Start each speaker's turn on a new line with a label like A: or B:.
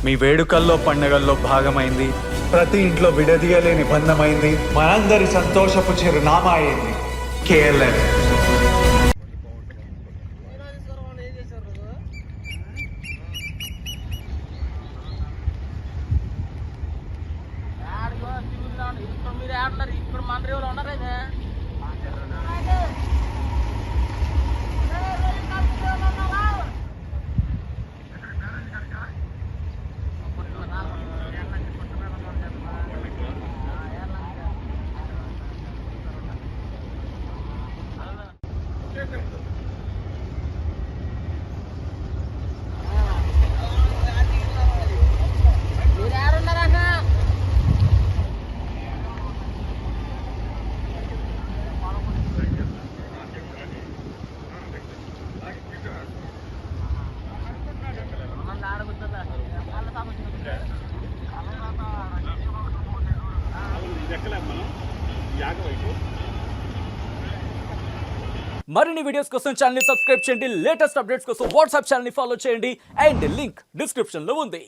A: మీ వేడుకల్లో పండుగల్లో భాగమైంది, ప్రతి ఇంట్లో విడదీయలేని బంధమైంది, మనందరి సంతోషపు చిరునామా అయింది KLM.
B: ఇప్పుడు మన రేవులో ఉన్నారైతే
C: మరిన్ని వీడియోస్ కోసం ఛానల్ ని సబ్స్క్రైబ్ చేయండి. లేటెస్ట్ అప్డేట్స్ కోసం వాట్సాప్ ఛానల్ ని ఫాలో చేయండి. అండ్ లింక్ డిస్క్రిప్షన్ లో ఉంది.